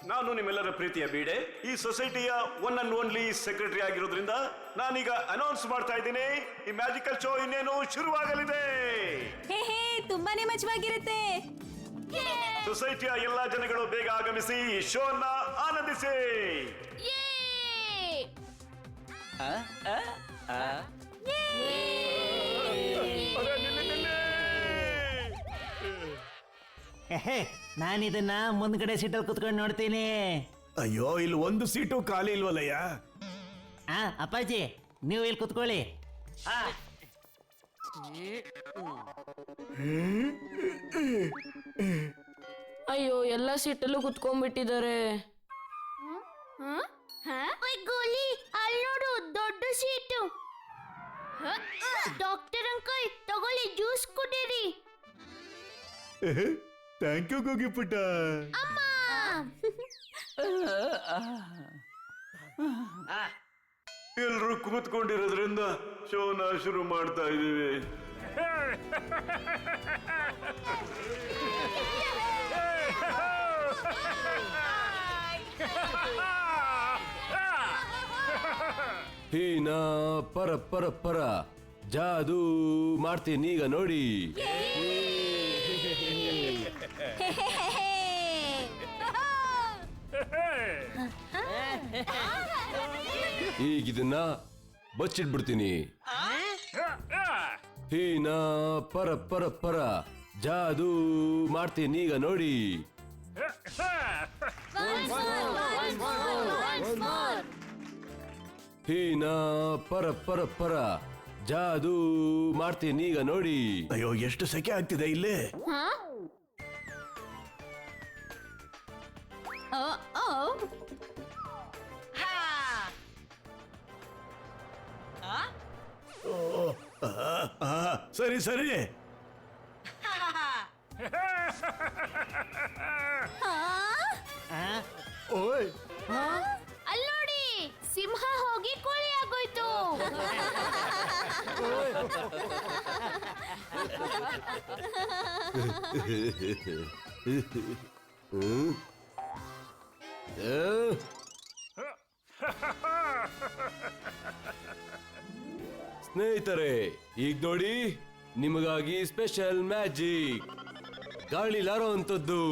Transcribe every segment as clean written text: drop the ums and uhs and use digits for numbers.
ನಾನು ನಿಮ್ಮೆಲ್ಲರ ಪ್ರೀತಿಯ ಬೀಡೆ, ಈ ಸೊಸೈಟಿಯ ಒನ್ ಅಂಡ್ ಓನ್ಲಿ ಸೆಕ್ರೆಟರಿ ಆಗಿರೋದ್ರಿಂದ ನಾನೀಗ ಅನೌನ್ಸ್ ಮಾಡ್ತಾ ಇದ್ದೀನಿ, ಈ ಮ್ಯಾಜಿಕಲ್ ಶೋ ಇನ್ನೇನು ಶುರುವಾಗಲಿದೆ. ತುಂಬಾನೇ ಮಜವಾಗಿರುತ್ತೆ. ಸೊಸೈಟಿಯ ಎಲ್ಲಾ ಜನಗಳು ಬೇಗ ಆಗಮಿಸಿ ಈ ಶೋನ ಆನಂದಿಸಿ. ನಾನಿದನ್ನ ಮುಂದ್ಗಡೆ ಸೀಟಲ್ಲಿ ಕುತ್ಕೊಂಡು ನೋಡ್ತೀನಿ. ಅಯ್ಯೋ, ಇಲ್ಲಿ ಒಂದು ಸೀಟು ಖಾಲಿ ಇಲ್ವಲ್ಲಯ್ಯ. ಅಪ್ಪಾಜಿ, ನೀವು ಇಲ್ಲಿ ಕುತ್ಕೊಳ್ಳಿ. ಅಯ್ಯೋ, ಎಲ್ಲ ಸೀಟಲ್ಲೂ ಕುತ್ಕೊಂಡ್ಬಿಟ್ಟಿದ್ದಾರೆ. ಗೋಲಿ, ಅಲ್ಲಿ ನೋಡು, ದೊಡ್ಡ ಸೀಟು. ಡಾಕ್ಟರ್ ಅಂಕಲ್, ತಗೊಳ್ಳಿ, ಜ್ಯೂಸ್ ಕುಡೀರಿ. ಥ್ಯಾಂಕ್ ಯು ಗೋಗಿ ಪುಟ್ಟ. ಅಮ್ಮ, ಎಲ್ರು ಕೂತ್ಕೊಂಡಿರೋದ್ರಿಂದ ಶೋನ ಶುರು ಮಾಡ್ತಾ ಇದೀವಿ. ಹೀನ ಪರ ಪರ ಪರ ಜಾದೂ ಮಾಡ್ತೀನಿ ಈಗ ನೋಡಿ. ಈಗಿದನ್ನ ಬಚ್ಚಿಟ್ಬಿಡ್ತೀನಿ. ಹೀನ ಪರ ಪರ ಪರ ಜಾದೂ ಮಾಡ್ತೀನಿ ಈಗ ನೋಡಿ. ಹೀನ ಪರ ಪರ ಪರ ಜಾದೂ ಮಾಡ್ತೀನಿ ಈಗ ನೋಡಿ. ಅಯ್ಯೋ, ಎಷ್ಟು ಸೆಕೆ ಆಗ್ತಿದೆ ಇಲ್ಲಿ. ಸರಿ ಸರಿ. ಓಯ್, ಅಲ್ಲಿ ನೋಡಿ, ಸಿಂಹ ಹೋಗಿ ಕೋಳಿ ಆಗೋಯ್ತು. ಸ್ನೇಹಿತರೆ, ಈಗ ನೋಡಿ, ನಿಮಗಾಗಿ ಸ್ಪೆಷಲ್ ಮ್ಯಾಜಿಕ್, ಗಾಳಿಲಾರೋ ಅಂತದ್ದು.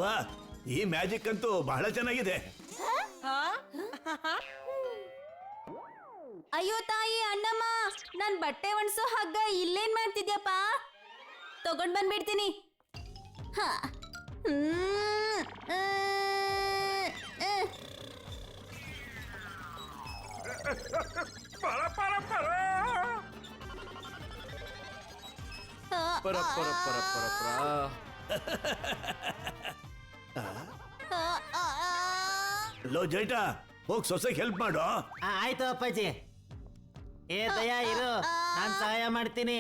ವಾ, ಈ ಮ್ಯಾಜಿಕ್ ಅಂತೂ ಬಹಳ ಚೆನ್ನಾಗಿದೆ. ಅಯ್ಯೋ ತಾಯಿ, ಅಣ್ಣಮ್ಮ, ನನ್ ಬಟ್ಟೆ ಒಣಸೋ ಹಗ್ಗ ಇಲ್ಲೇನ್ ಮಾಡ್ತಿದ್ಯಪ್ಪ? ತಗೊಂಡ್ ಬಂದ್ಬಿಡ್ತೀನಿ. ಪರ ಪರ ಪರ ಪರ ಪರ. ಲೋ ಜೈಟ, ಹೋಗ್ ಸೊಸೆಗೆ ಹೆಲ್ಪ್ ಮಾಡು. ಆಯ್ತು ಅಪ್ಪಾಜಿ. ಏ ದಯಾ, ಇರು, ನಾನ್ ಸಹಾಯ ಮಾಡ್ತೀನಿ.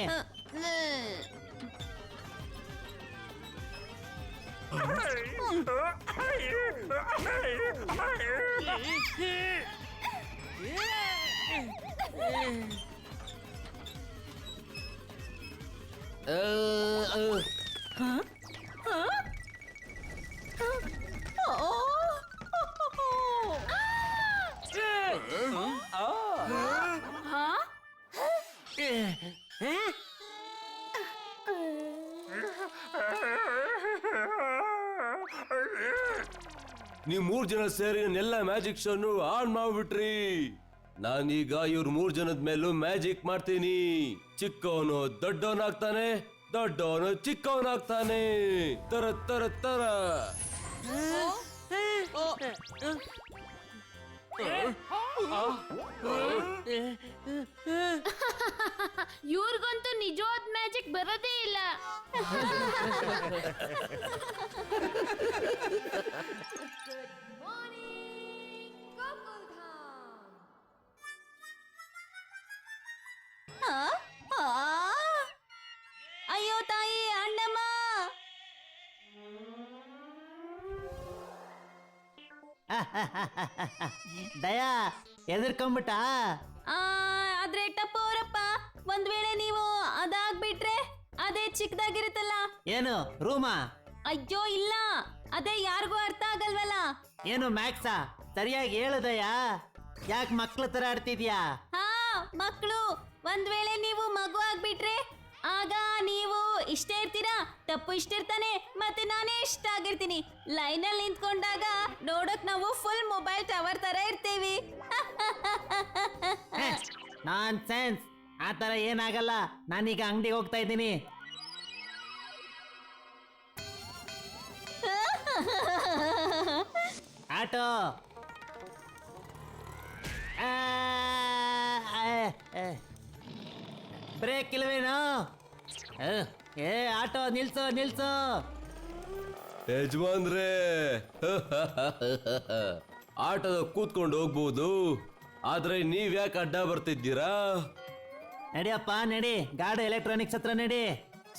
ನೀವ್ 3 ಜನ ಸೇರಿ ಎಲ್ಲ ಮ್ಯಾಜಿಕ್ ಶೋನು ಆನ್ ಮಾಡ್ಬಿಟ್ರಿ. ನಾನೀಗ ಇವ್ರ 3 ಜನದ ಮೇಲೂ ಮ್ಯಾಜಿಕ್ ಮಾಡ್ತೀನಿ. ಚಿಕ್ಕವನು ದೊಡ್ಡವನಾಗ್ತಾನೆ, ದೊಡ್ಡವನು ಚಿಕ್ಕವನಾಗ್ತಾನೆ. ತರ ತರ ತರ. ಇವ್ರಿಗಂತೂ ನಿಜವಾದ ಮ್ಯಾಜಿಕ್ ಬರೋದೇ ಇಲ್ಲ. ದಯಾ ಎದುರ್ಕೊಂಬಿಟ್ಟ. ಆದ್ರೆ ಟಪ್ಪು ಅವರಪ್ಪ, ಒಂದ್ ವೇಳೆ ನೀವು ಅದಾಗ್ಬಿಟ್ರೆ ಅದೇ ಚಿಕ್ಕದಾಗಿರುತ್ತಲ್ಲ. ಏನು ರೂಮಾ? ಅಯ್ಯೋ ಇಲ್ಲ, ಅದೇ ಯಾರಿಗೂ ಅರ್ಥ ಆಗಲ್ವಲ್ಲ. ಏನು ಮ್ಯಾಕ್ಸಾ? ಸರಿಯಾಗಿ ಹೇಳು ದಯಾ, ಯಾಕೆ ಮಕ್ಳ ತರ ಆಡ್ತಿದ್ಯಾ? ಹಾ, ಮಕ್ಕಳು. ಒಂದ್ ವೇಳೆ ನೀವು ಮಗು ಆಗ್ಬಿಟ್ರೆ ಆಗ ನೀವು ಇಷ್ಟೇ ಇರ್ತೀರಾ, ತಪ್ಪು ಇಷ್ಟಿರ್ತಾನೆ, ಮತ್ತೆ ನಾನೇ ಇಷ್ಟ ಆಗಿರ್ತೀನಿ. ಲೈನಲ್ಲಿ ನಿಂತ್ಕೊಂಡಾಗ ನೋಡಕ್ ನಾವು ಫುಲ್ ಮೊಬೈಲ್ ಟವರ್ ತರ ಇರ್ತೀವಿ. ನಾನ್ ಸೆನ್ಸ್, ಆ ತರ ಏನಾಗಲ್ಲ. ನಾನೀಗ ಅಂಗಡಿಗೆ ಹೋಗ್ತಾ ಇದ್ದೀನಿ. ಆಟೋ ಬ್ರೇಕ್ ಇಲ್ವೇನೋ? ಏ ಆಟೋ ನಿಲ್ಸು ನಿಲ್ಸು. ಯಜಮಾನ್ರೇ, ಆಟೋದ ಕೂತ್ಕೊಂಡು ಹೋಗ್ಬೋದು, ಆದ್ರೆ ನೀವ್ ಯಾಕೆ ಅಡ್ಡ ಬರ್ತಿದ್ದೀರಾ? ನಡಿಯಪ್ಪ ನಡಿ, ಗಾಡಿ ಎಲೆಕ್ಟ್ರಾನಿಕ್ಸ್ ಹತ್ರ ನಡಿ.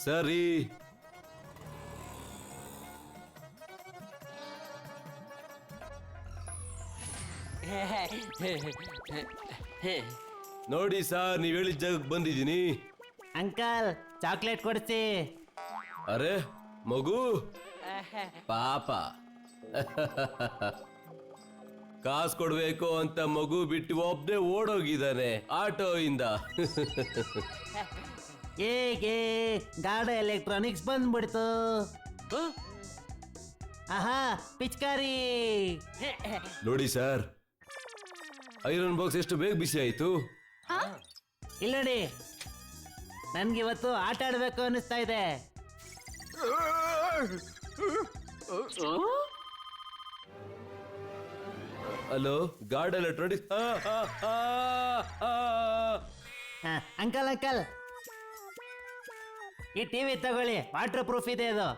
ಸರಿ. ನೋಡಿ ಸರ್, ನೀವ್ ಹೇಳಿದ ಜಾಗಕ್ಕೆ ಬಂದಿದ್ದೀನಿ. ಅಂಕಲ್ ಚಾಕ್ಲೇಟ್ ಕೊಡಿಸಿ. ಅರೆ ಮಗು ಪಾಪ, ಕಾಸು ಕೊಡ್ಬೇಕು ಅಂತ ಮಗು ಬಿಟ್ಟು ಒಬ್ನೇ ಓಡೋಗಿದ್ದಾನೆ ಆಟೋ ಇಂದ. ಹೇಗೆ ಗಾಡಿ ಎಲೆಕ್ಟ್ರಾನಿಕ್ಸ್ ಬಂದ್ಬಿಡ್ತು. ಆಹಾ ಪಿಚ್ಕಾರಿ. ನೋಡಿ ಸರ್, ಐರನ್ ಬಾಕ್ಸ್ ಎಷ್ಟು ಬೇಗ ಬಿಸಿ ಆಯ್ತು. ಇಲ್ಲ ನೋಡಿ, ನನ್ಗೆ ಇವತ್ತು ಆಟ ಆಡ್ಬೇಕು ಅನಿಸ್ತಾ ಇದೆ. Hello, guard electronics. Uncle uncle, ಈ ಟಿವಿ ತಗೊಳ್ಳಿ, ವಾಟರ್ ಪ್ರೂಫ್ ಇದೆ ಅದು.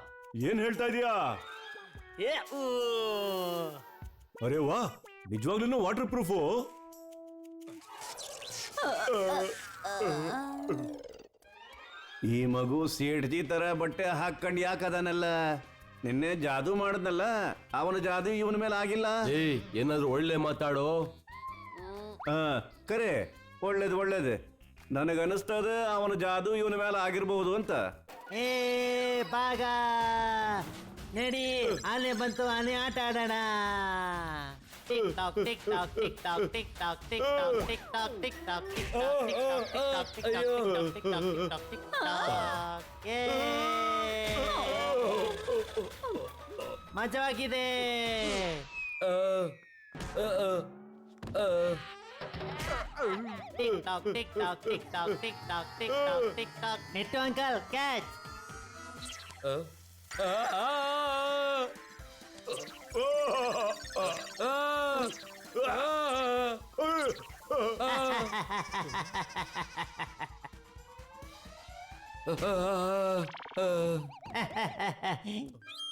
ಏನ್ ಹೇಳ್ತಾ ಇದೀಯಾ? ಅರೆ ವಾ, ನಿಜವಾಗ್ಲೂ ವಾಟರ್ ಪ್ರೂಫು? ಈ ಮಗು ಸೇಠ್ಜಿ ತರ ಬಟ್ಟೆ ಹಾಕೊಂಡ್ ಯಾಕದನಲ್ಲ? ನಿನ್ನೆ ಜಾದೂ ಮಾಡದ್ನಲ್ಲ, ಅವನ ಜಾದೂ ಇವನ ಮೇಲೆ ಆಗಿಲ್ಲ. ಏಯ್, ಏನಾದ್ರು ಒಳ್ಳೆ ಮಾತಾಡೋ. ಕರೆ, ಒಳ್ಳೇದು ಒಳ್ಳೇದು. ನನಗನ್ನಿಸ್ತದ ಅವನ ಜಾದೂ ಇವನ ಮೇಲೆ ಆಗಿರ್ಬಹುದು ಅಂತ. ಏ ಬಾಗ ನಡಿ, ಆನೆ ಬಂತು, ಆನೆ ಆಟ ಆಡೋಣ. Tick tock tick tock tick tock tick tock tick tock tick tock tick tock tick tock tick tock tick tock tick tock tick tock. ಏ ಮಜವಾಗಿದೆ. Tick tock tick tock tick tock tick tock tick tock tick tock. ನೆಟ್ಟು uncle catch.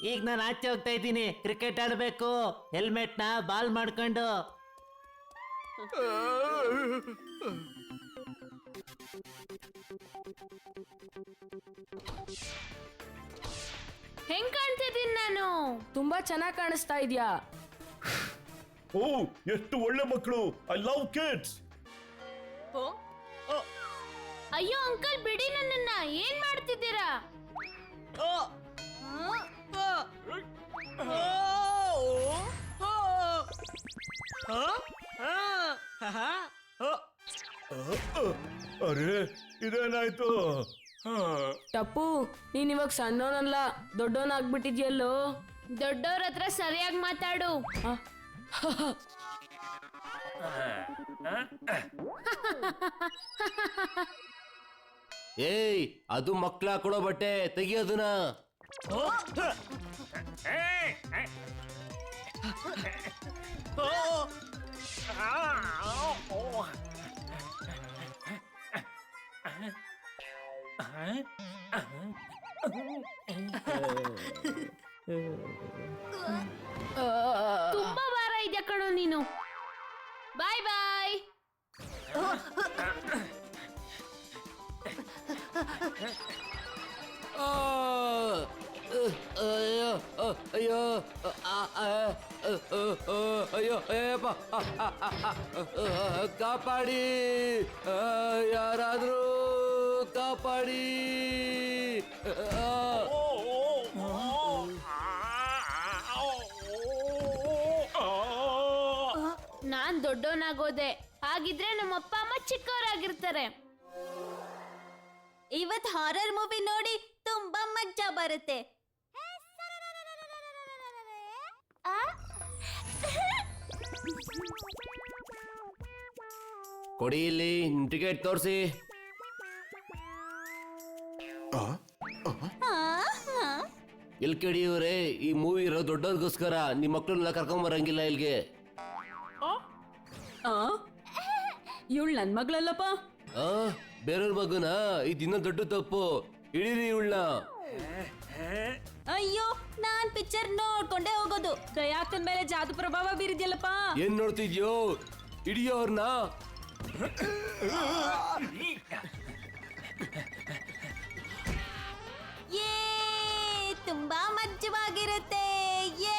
ಈಗ ನಾನು ಆಚೆ ಹೋಗ್ತಾ ಇದ್ದೀನಿ, cricket ಆಡಬೇಕು. Helmet ನ ಬಾಲ್ ಮಾಡ್ಕೊಂಡು. ಹೆಂಗ್ ಕಾಣ್ತಿದ್ದೀನಿ ನಾನು? ತುಂಬಾ ಚೆನ್ನಾಗಿ ಕಾಣಿಸ್ತಾ ಇದ್ಯಾ. ಓ, ಎಷ್ಟು ಒಳ್ಳೆ ಮಕ್ಕಳು. I love kids. ಅಯ್ಯೋ ಅಂಕಲ್, ಬಿಡಿ ನನ್ನನ್ನ. ಏನ್ ಮಾಡ್ತಿದ್ದೀರಾ? ಅರೆ, ಇದೇನಾಯ್ತು? ಟಪ್ಪು, ನೀನ್ ಇವಾಗ ಸಣ್ಣವನಲ್ಲ, ದೊಡ್ಡವನಾಗ್ಬಿಟ್ಟಿದ್ಯಲ್ಲೋ. ದೊಡ್ಡವ್ರ ಹತ್ರ ಸರಿಯಾಗಿ ಮಾತಾಡು. ಏಯ್, ಅದು ಮಕ್ಳ ಹಾಕೊಳೋ ಬಟ್ಟೆ, ತೆಗಿಯೋದನ್ನ. ತುಂಬಾ ವಾರ ಇದೆಯಾ ಕಣೋ ನೀನು. ಬಾಯ್ ಬಾಯ್. ಅಯ್ಯೋ ಅಯ್ಯೋ ಅಯ್ಯೋ ಅಯ್ಯಪ್ಪ ಕಾಪಾಡಿ ಯಾರಾದ್ರೂ ಕಾಪಾಡಿ ನಾನ್ ದೊಡ್ಡವನಾಗೋದೆ, ಹಾಗಿದ್ರೆ ನಮ್ಮ ಅಪ್ಪ ಅಮ್ಮ ಚಿಕ್ಕವರಾಗಿರ್ತಾರೆ. ಇವತ್ ಹಾರರ್ ಮೂವಿ ನೋಡಿ ತುಂಬಾ ಮಜಾ ಬರುತ್ತೆ. ಕೊಡಿ ಇಲ್ಲಿ ಟಿಕೆಟ್ ತೋರಿಸಿ. ಇಲ್ಲಿ ಕೇಳಿಯವ್ರೆ, ಈ ಮೂವಿ ಇರೋ ದೊಡ್ಡವ್ರಿಗೋಸ್ಕರ ನಿಮ್ಮ ಮಕ್ಕಳನ್ನೆಲ್ಲ ಕರ್ಕೊಂಡ್ ಬರಂಗಿಲ್ಲ ಇಲ್ಲಿಗೆ. ಇವಳು ನನ್ ಮಗಳಲ್ಲಪ್ಪ. ಬೇರೆಯವ್ರ ಮಗುನ ಇದಿನ್ನ ದೊಡ್ಡ ತಪ್ಪು. ಹಿಡೀರಿ ಇವಳನ್ನ. ಅಯ್ಯೋ, ನಾನ್ ಪಿಕ್ಚರ್ ನೋಡ್ಕೊಂಡೇ ಹೋಗೋದು. ದಯಾಕನ್ ಮೇಲೆ ಜಾದು ಪ್ರಭಾವ ಬೀರಿದ್ಯಲ್ಲಪ್ಪ. ಏನ್ ನೋಡ್ತಿದ್ಯೋ? ಹಿಡಿಯೋ ಅವ್ರನ್ನ. ಯೇ, ತುಂಬಾ ಮಜ್ಜವಾಗಿರುತ್ತೆ. ಯೇ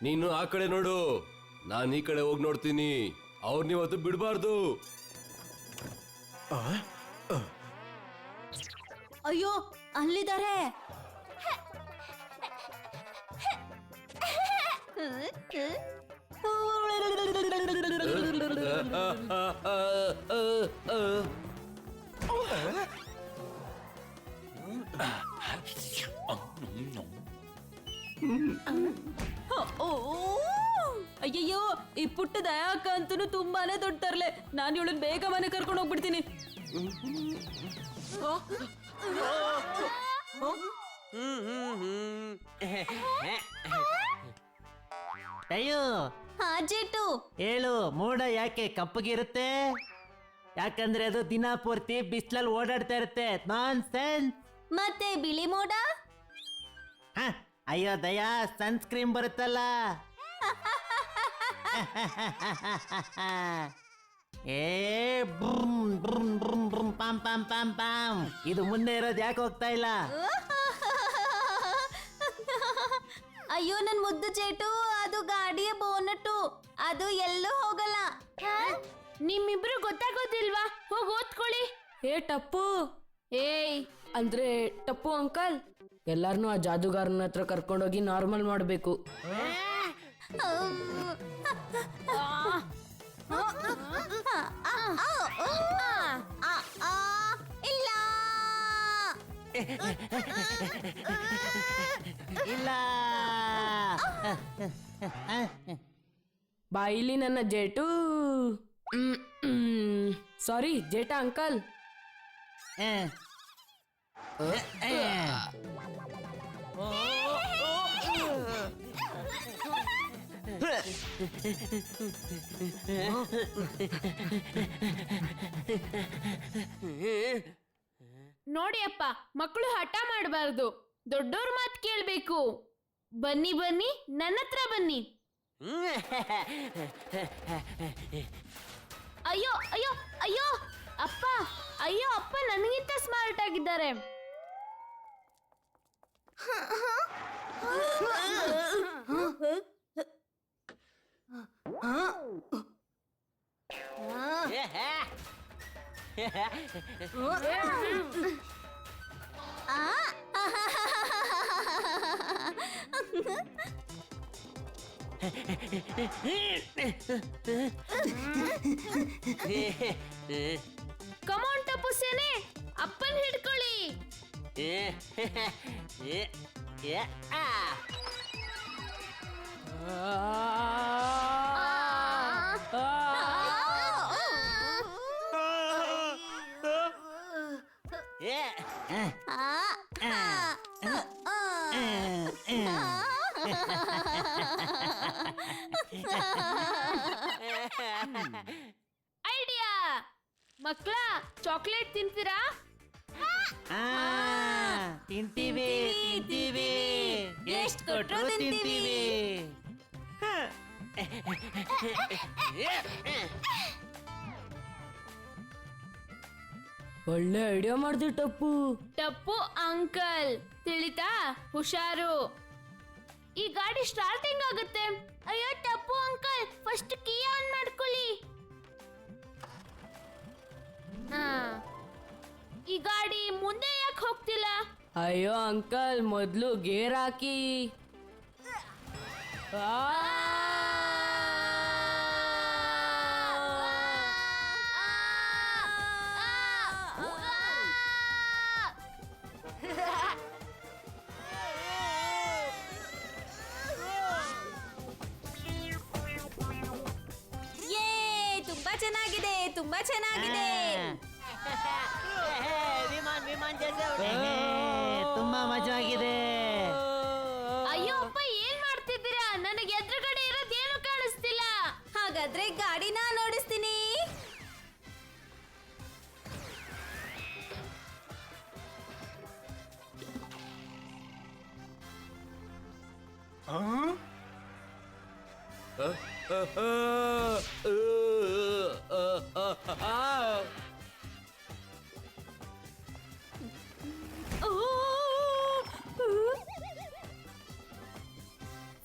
ನೀನು ಆ ಕಡೆ ನೋಡು, ನಾನ್ ಈ ಕಡೆ ಹೋಗಿ ನೋಡ್ತೀನಿ. ಅವ್ರನ್ನಿವತ್ತು ಬಿಡಬಾರ್ದು. ಅಯ್ಯೋ, ಅಲ್ಲಿದ್ದಾರೆ. ಅಯ್ಯಯ್ಯೋ, ಈ ಪುಟ್ಟ ದಯಾಕ ಅಂತೂ ತುಂಬಾನೇ ದೊಡ್ಡ ತರ್ಲೆ. ನಾನು ಇವಳನ್ನ ಬೇಗ ಮನೆ ಕರ್ಕೊಂಡು ಹೋಗ್ಬಿಡ್ತೀನಿ. ಅಯ್ಯೋ, ಹಾ ಜೇಟು, ಹೇಳು, ಮೋಡ ಯಾಕೆ ಕಪ್ಪಗಿರುತ್ತೆ? ಯಾಕಂದ್ರೆ ಅದು ದಿನ ಪೂರ್ತಿ ಬಿಸಿಲಲ್ಲಿ ಓಡಾಡ್ತಾ ಇರುತ್ತೆ. ನಾನ್ ಸೆನ್ಸ್. ಮತ್ತೆ ಬಿಳಿ ಮೋಡ? ಅಯ್ಯೋ ದಯಾ, ಸನ್ಸ್ಕ್ರೀನ್ ಬರುತ್ತಲ್ಲ. ಏ broom broom broom broom palm palm palm palm. ಇದು ಮುಂದೆ ಇರೋದು ಯಾಕೆ ಹೋಗ್ತಾ ಇಲ್ಲ? ಅಯ್ಯೋ, ನನ್ ಮುದ್ದು ಚೇಟು, ಅದು ಗಾಡಿಯ ಬೋನಟ್ಟು. ಅದು ಎಲ್ಲೂ ಹೋಗಲ್ಲ. ನಿಮ್ಮಿಬ್ರು ಗೊತ್ತಾಗೋದಿಲ್ವಾ? ಹೋಗಿ ಓದ್ಕೊಳ್ಳಿ. ಏ ಟಪ್ಪು. ಏಯ್, ಅಂದ್ರೆ ಟಪ್ಪು ಅಂಕಲ್, ಎಲ್ಲಾರನು ಆ ಜಾದುಗಾರನ ಹತ್ರ ಕರ್ಕೊಂಡೋಗಿ ನಾರ್ಮಲ್ ಮಾಡ್ಬೇಕು. ಇಲ್ಲ ಇಲ್ಲ. ಬಾಯಿಲಿ ನನ್ನ ಜೇಟು. ಸಾರಿ ಜೇಟ ಅಂಕಲ್. ನೋಡಿ ಅಪ್ಪ, ಮಕ್ಕಳು ಹಠ ಮಾಡಬಾರ್ದು, ದೊಡ್ಡೋರ್ ಮಾತು ಕೇಳ್ಬೇಕು. ಬನ್ನಿ ಬನ್ನಿ, ನನ್ನ ಹತ್ರ ಬನ್ನಿ. ಅಯ್ಯೋ ಅಯ್ಯೋ ಅಯ್ಯೋ ಅಪ್ಪ, ಅಯ್ಯೋ ಅಪ್ಪ ನನಗಿಂತ ಸ್ಮಾರ್ಟ್ ಆಗಿದ್ದಾರೆ. ಕಮಾನ್ ಟಪ್ಪು ಸೇನೆ, ಅಪ್ಪನ್ ಹಿಡ್ಕೊಳ್ಳಿ. ಐಡಿಯಾ ಮಕ್ಕಳ, ಚಾಕ್ಲೇಟ್ ತಿಂತೀರಾ? ತಿಂತೀವಿ ತಿಂತೀವಿ, ಎಷ್ಟು ಕೊಟ್ರು ತಿಂತೀವಿ. ಒಳ್ಳೆ ಐಡಿಯಾ ಮಾಡ್ದೆ ಟಪ್ಪು. ಟಪ್ಪು ಅಂಕಲ್ ತಿಳಿತಾ? ಹುಷಾರು. ಈ ಗಾಡಿ ಸ್ಟಾರ್ಟಿಂಗ್ ಆಗುತ್ತೆ. ಅಯ್ಯೋ Tipu uncle, first key on ಮಾಡ್ಕೊಳ್ಳಿ. ಹಾ, ಈ ಗಾಡಿ ಮುಂದೆ ಯಾಕೆ ಹೋಗ್ತಿಲ್ಲ? ಅಯ್ಯೋ ಅಂಕಲ್, ಮೊದ್ಲು ಗೇರ್ ಹಾಕಿ. ಯೇ, ತುಂಬಾ ಚೆನ್ನಾಗಿದೆ, ತುಂಬಾ ಚೆನ್ನಾಗಿದೆ. ವಿಮಾನ್ ವಿಮಾನ್ ಜೈಸೆ ತುಂಬಾ ಮಜವಾಗಿದೆ. ಅಯ್ಯೋ ಅಪ್ಪ, ಏನ್ ಮಾಡ್ತಿದ್ದೀರಾ? ನನಗೆ ಎದುರುಗಡೆ ಇರೋದೇನು ಕಾಣಿಸ್ತಿಲ್ಲ. ಹಾಗಾದ್ರೆ ಗಾಡಿನ ನೋಡಿಸ್ತೀನಿ.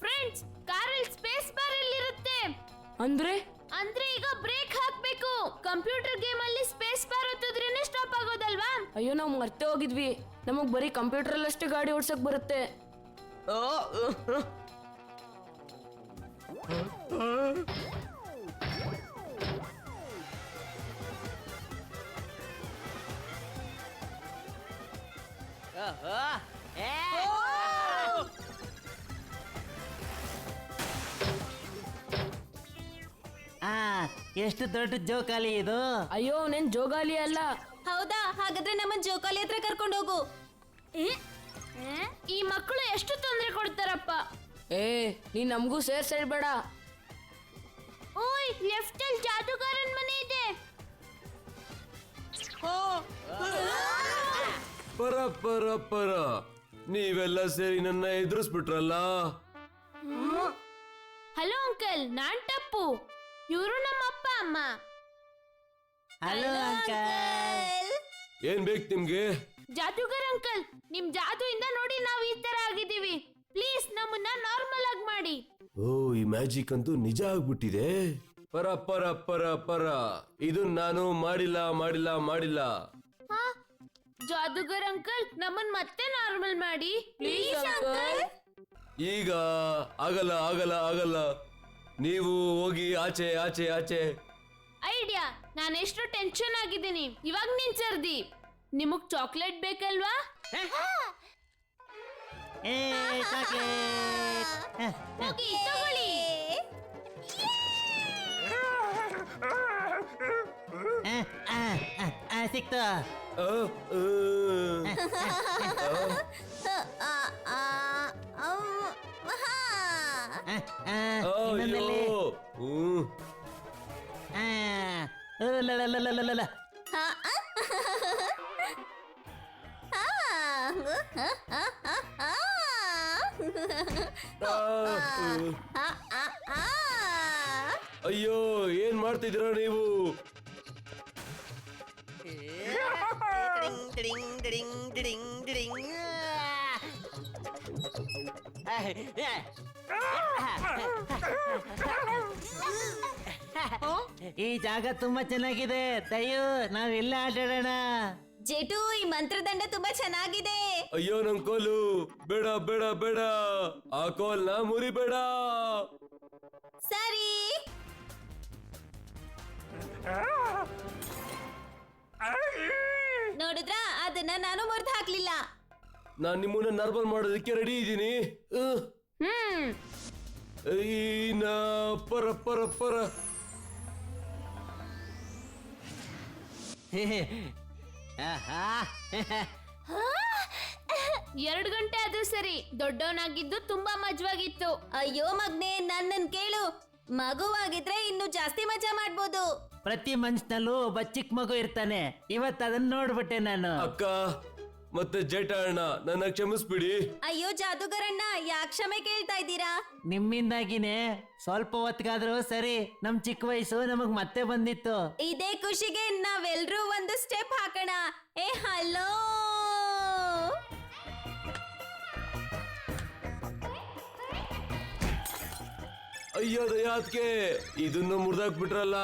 ಫ್ರೆಂಡ್ಸ್, ಕಾರಲ್ಲಿ ಸ್ಪೇಸ್ ಬಾರ್ ಎಲ್ಲಿರುತ್ತೆ? ಅಂದ್ರೆ ಅಂದ್ರೆ ಈಗ ಬ್ರೇಕ್ ಹಾಕ್ಬೇಕು. ಕಂಪ್ಯೂಟರ್ ಗೇಮ್ ಅಲ್ಲಿ ಸ್ಪೇಸ್ ಬಾರ್ ಒತ್ತಿದ್ರೇನೆ ಸ್ಟಾಪ್ ಆಗೋದಲ್ವಾ? ಅಯ್ಯೋ, ನಾವು ಮರ್ತೆ ಹೋಗಿದ್ವಿ. ನಮಗ್ ಬರೀ ಕಂಪ್ಯೂಟರ್ ಅಷ್ಟೇ ಗಾಡಿ ಓಡ್ಸಕ್ ಬರುತ್ತೆ. ಎಷ್ಟು ದೊಡ್ಡ ಜೋಕಾಲಿ ಇದು. ಅಯ್ಯೋ, ನೆನ್ ಜೋಗಾಲಿ ಅಲ್ಲ. ಹೌದಾ? ಹಾಗಾದ್ರೆ ನಮ್ಮನ್ ಜೋಕಾಲಿ ಹತ್ರ ಕರ್ಕೊಂಡು ಹೋಗು. ಈ ಮಕ್ಕಳು ಎಷ್ಟು ತೊಂದರೆ ಕೊಡ್ತಾರಪ್ಪ. ಏ, ನೀನ್ ನಮಗೂ ಸೇರ್ಬೇಡ. ಓಯ್, ಲೆಫ್ಟ್ ಅಲ್ಲಿ ಜಾದೂಗಾರನ್ ಮನೆ ಇದೆ. ಪರ ಪರ ಪರ, ನೀವೆಲ್ಲ ಸೇರಿ ನನ್ನ ಎದುರಿಸ್ಬಿಟ್ರಲ್ಲ. ಹಲೋ ಅಂಕಲ್, ನಾನ್ ಟಪ್ಪು. ಇವರು ನಮ್ಮ ಅಪ್ಪ ಅಮ್ಮ. Hello uncle. ಏನ್ ಬೇಕು ನಿಮ್ಗೆ? ಜಾದೂಗರ್ ಅಂಕಲ್, ನಿಮ್ ಜಾದೂಯಿಂದ ನೋಡಿ ನಾವ್ ಈ ತರ ಆಗಿದ್ದೀವಿ. ಪ್ಲೀಸ್ ನಮ್ಮನ್ನ ನಾರ್ಮಲ್ ಆಗಿ ಮಾಡಿ. ಓ, ಈ ಮ್ಯಾಜಿಕ್ ಅಂತೂ ನಿಜ ಆಗ್ಬಿಟ್ಟಿದೆ. ಪರ ಪರ ಪರ ಪರ, ಇದು ನಾನು ಮಾಡಿಲ್ಲ ಮಾಡಿಲ್ಲ ಮಾಡಿಲ್ಲ. ಹಾ, ಜಾದೂಗರ್ ಅಂಕಲ್, ನಮ್ಮನ್ ಮತ್ತೆ ನಾರ್ಮಲ್ ಮಾಡಿ ಪ್ಲೀಸ್ ಅಂಕಲ್. ಈಗ ಆಗಲ್ಲ ಆಗಲ್ಲ ಆಗಲ್ಲ. ನೀವು ಹೋಗಿ ಆಚೆ ಆಚೆ ಆಚೆ. ಐಡಿಯಾ. ನಾನು ಎಷ್ಟು ಟೆನ್ಷನ್ ಆಗಿದ್ದೀನಿ. ಇವಾಗ ನೀನ್ ಸರ್ದಿ. ನಿಮಗ್ ಚಾಕ್ಲೇಟ್ ಬೇಕಲ್ವಾ? ಹೋಗಿ ತಗೊಳ್ಳಿ. ಸಿಕ್ತು. ಆ, ಇನ್ನೊಂದಲ್ಲಿ. ಅಯ್ಯೋ. ಹ್ಮ್. ಲಲಲಲಲಲಲ. ಅಯ್ಯೋ, ಏನ್ ಮಾಡ್ತಿದ್ದೀರಾ ನೀವು? ಈ ಜಾಗ ತುಂಬಾ ಚೆನ್ನಾಗಿದೆ. ದಯು ನಾವೆಲ್ಲ ಆಟಾಡೋಣ. ಜೇಟು, ಈ ಮಂತ್ರದಂಡ ತುಂಬಾ ಚೆನ್ನಾಗಿದೆ. ಅಯ್ಯೋ, ನನ್ ಕೋಲು ಬೇಡ ಬೇಡ ಬೇಡ. ಆ ಕೋಲ್ನ ಮುರಿಬೇಡ. ಸರಿ. ನೋಡಿದ್ರಾ, ಅದನ್ನ ನಾನು ಮುರಿದು ಹಾಕ್ಲಿಲ್ಲ. ನಾನ್ ನಿಮ್ಮನ್ನ ನಾರ್ಮಲ್ ಮಾಡೋದಕ್ಕೆ ರೆಡಿ ಇದ್ದೀನಿ. ಪರ ಪರ ಪರ. ಆಹಾ. 2 ಗಂಟೆ ಆದ್ರೂ ಸರಿ. ದೊಡ್ಡವನಾಗಿದ್ದು ತುಂಬಾ ಮಜವಾಗಿತ್ತು. ಅಯ್ಯೋ ಮಗ್ನೆ, ನನ್ನನ್ ಕೇಳು. ಮಗುವಾಗಿದ್ರೆ ಇನ್ನು ಜಾಸ್ತಿ ಮಜಾ ಮಾಡ್ಬೋದು. ಪ್ರತಿ ಮನ್ಸಿನಲ್ಲೂ ಒಬ್ಬ ಚಿಕ್ಕ ಮಗು ಇರ್ತಾನೆ. ಇವತ್ತು ಅದನ್ನ ನೋಡ್ಬಿಟ್ಟೆ ನಾನು. ಅಕ್ಕ, ಮತ್ತೆ ಜೇಟ ಅಣ್ಣ ನನ್ನ ಕ್ಷಮಿಸ್ಬಿಡಿ. ಅಯ್ಯೋ ಜಾದೂಗರಣ್ಣ ಯಾಕೆ ಕ್ಷಮೆ ಕೇಳ್ತಾ ಇದ್ದೀರಾ? ನಿಮ್ಮಿಂದಾಗಿನೇ ಸ್ವಲ್ಪ ಹೊತ್ತಿಗಾದ್ರೂ ಸರಿ ನಮ್ ಚಿಕ್ಕ ವಯಸ್ಸು ನಮಗ್ ಮತ್ತೆ ಬಂದಿತ್ತು. ಇದೇ ಖುಷಿಗೆ ನಾವೆಲ್ರೂ ಒಂದು ಸ್ಟೆಪ್ ಹಾಕೋಣ. ಏ ಹಲೋ, ಅಯ್ಯೋ ದಯಾತ್ಗೆ ಇದನ್ನು ಮುರಿದಾಕ್ಬಿಟ್ರಲ್ಲ.